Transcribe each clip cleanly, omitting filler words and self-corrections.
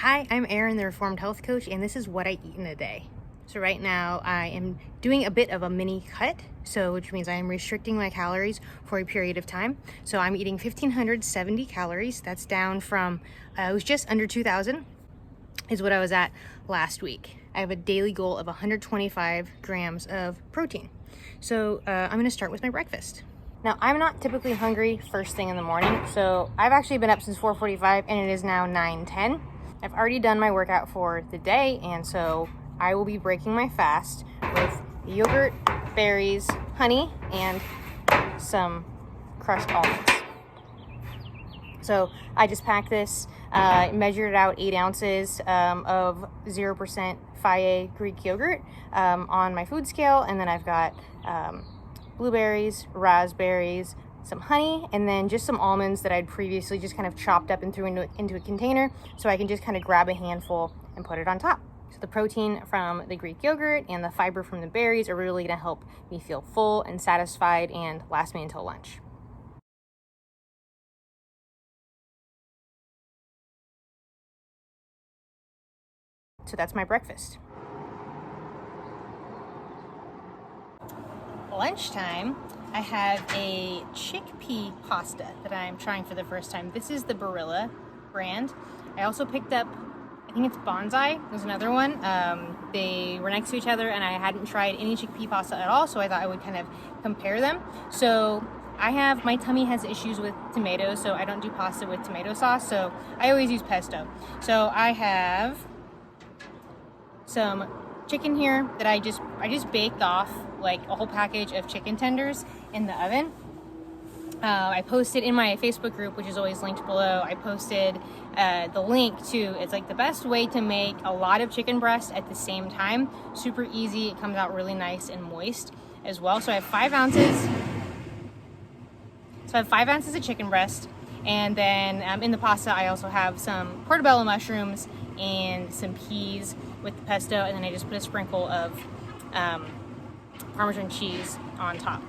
Hi, I'm Erin, the Reformed Health Coach, and this is what I eat in a day. So right now I am doing a bit of a mini cut, which means I am restricting my calories for a period of time. So I'm eating 1,570 calories. That's down from, it was just under 2,000 is what I was at last week. I have a daily goal of 125 grams of protein. So I'm gonna start with my breakfast. Now, I'm not typically hungry first thing in the morning, so I've actually been up since 4:45 and it is now 9:10. I've already done my workout for the day, and so I will be breaking my fast with yogurt, berries, honey, and some crushed almonds. So I just packed this, measured it out 8 ounces of 0% Fage Greek yogurt on my food scale, and then I've got blueberries, raspberries, some honey, and then just some almonds that I'd previously just kind of chopped up and threw into a container, so I can just kind of grab a handful and put it on top. So the protein from the Greek yogurt and the fiber from the berries are really going to help me feel full and satisfied and last me until lunch. So that's my breakfast. Lunchtime, I have a chickpea pasta that I'm trying for the first time. This is the Barilla brand. I also picked up, I think it's Bonsai, there's another one. They were next to each other and I hadn't tried any chickpea pasta at all, so I thought I would kind of compare them. So my tummy has issues with tomatoes, so I don't do pasta with tomato sauce, so I always use pesto. So I have some chicken here that I just baked off like a whole package of chicken tenders in the oven. I posted in my Facebook group, which is always linked below, I posted the link to, it's like the best way to make a lot of chicken breast at the same time. Super easy, it comes out really nice and moist as well. So I have 5 ounces. So I have 5 ounces of chicken breast, and then in the pasta I also have some portobello mushrooms and some peas with the pesto, and then I just put a sprinkle of Parmesan cheese on top.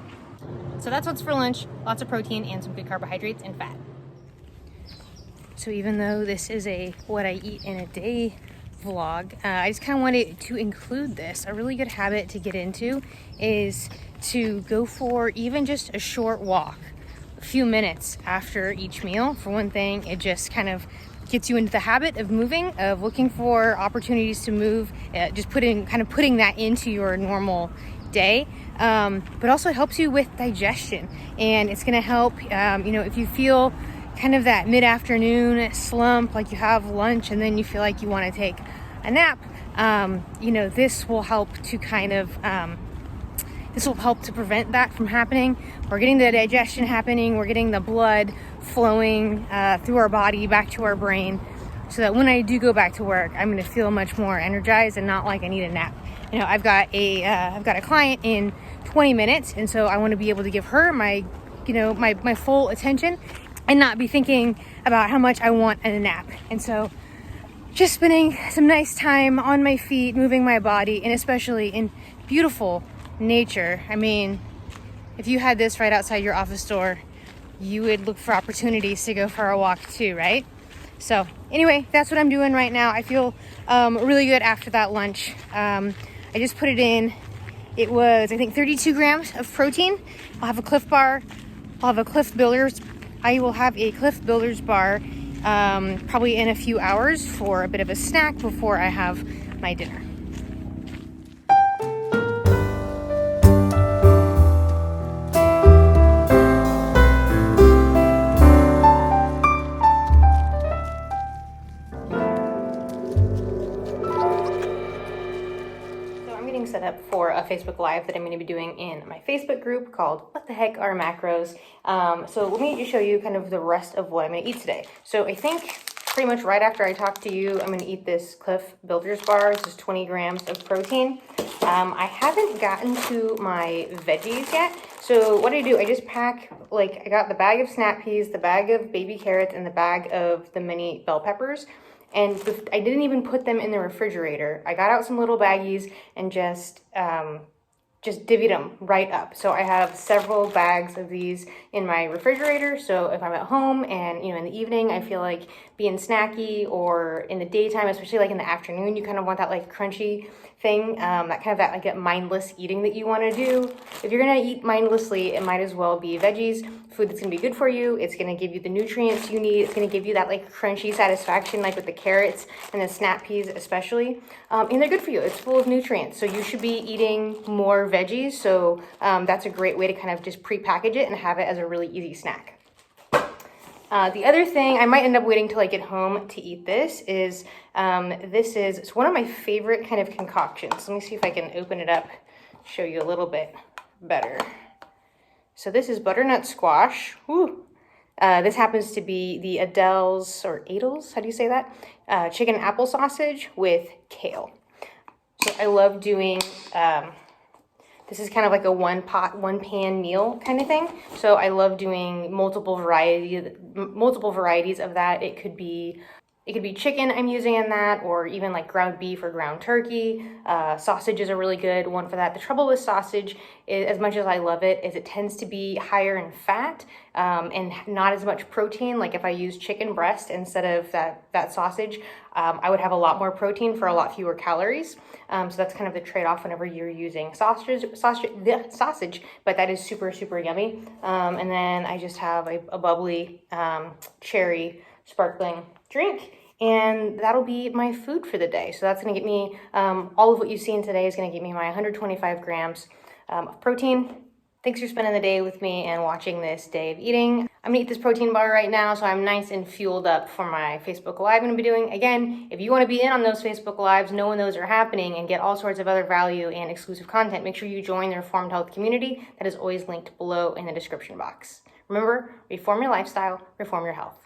So that's what's for lunch. Lots of protein and some good carbohydrates and fat. So even though this is a what I eat in a day vlog, I just kind of wanted to include this. A really good habit to get into is to go for even just a short walk, a few minutes after each meal. For one thing, it just kind of gets you into the habit of moving, of looking for opportunities to move, just putting that into your normal day, but also it helps you with digestion, and it's going to help, if you feel kind of that mid-afternoon slump, like you have lunch and then you feel like you want to take a nap, this will help to this will help to prevent that from happening. We're getting the digestion happening, we're getting the blood flowing through our body back to our brain, so that when I do go back to work, I'm going to feel much more energized and not like I need a nap. I've got a client in 20 minutes, and so I want to be able to give her my full attention and not be thinking about how much I want a nap. And so just spending some nice time on my feet, moving my body, and especially in beautiful nature. I mean, if you had this right outside your office door, you would look for opportunities to go for a walk too, right? So anyway, that's what I'm doing right now. I feel really good after that lunch. I just put it in. It was, I think, 32 grams of protein. I'll have a Clif bar. I will have a Clif Builders bar probably in a few hours for a bit of a snack before I have my dinner. Set up for a Facebook Live that I'm going to be doing in my Facebook group called What the Heck Are Macros? So let me just show you kind of the rest of what I'm going to eat today. So I think pretty much right after I talk to you, I'm going to eat this Clif Builders bar. This is 20 grams of protein. I haven't gotten to my veggies yet. So what I do, I just pack, I got the bag of snap peas, the bag of baby carrots, and the bag of the mini bell peppers. And I didn't even put them in the refrigerator. I got out some little baggies and just just divvied them right up. So I have several bags of these in my refrigerator. So if I'm at home and, in the evening, I feel like being snacky, or in the daytime, especially like in the afternoon, you kind of want that like crunchy thing, that mindless eating that you want to do. If you're going to eat mindlessly, it might as well be veggies, food that's going to be good for you. It's going to give you the nutrients you need. It's going to give you that like crunchy satisfaction, like with the carrots and the snap peas especially. And they're good for you. It's full of nutrients. So you should be eating more veggies. So that's a great way to kind of just pre-package it and have it as a really easy snack. The other thing, I might end up waiting till I get home to eat this, is it's one of my favorite kind of concoctions. Let me see if I can open it up, show you a little bit better. So this is butternut squash. Woo. This happens to be the Adele's, or Adel's, how do you say that? Chicken apple sausage with kale. So I love doing, this is kind of like a one pot, one pan meal kind of thing. So I love doing multiple varieties of that. It could be chicken I'm using in that, or even like ground beef or ground turkey. Sausage is a really good one for that. The trouble with sausage is, as much as I love it, is it tends to be higher in fat and not as much protein. Like if I use chicken breast instead of that sausage, I would have a lot more protein for a lot fewer calories. So that's kind of the trade-off whenever you're using sausage, but that is super, super yummy. And then I just have a bubbly cherry sparkling drink, and that'll be my food for the day. So that's going to get me, all of what you've seen today is going to get me my 125 grams of protein. Thanks for spending the day with me and watching this day of eating. I'm gonna eat this protein bar right now, so I'm nice and fueled up for my Facebook Live I'm gonna be doing. Again, if you wanna be in on those Facebook Lives, know when those are happening, and get all sorts of other value and exclusive content, make sure you join the Reformed Health community. That is always linked below in the description box. Remember, reform your lifestyle, reform your health.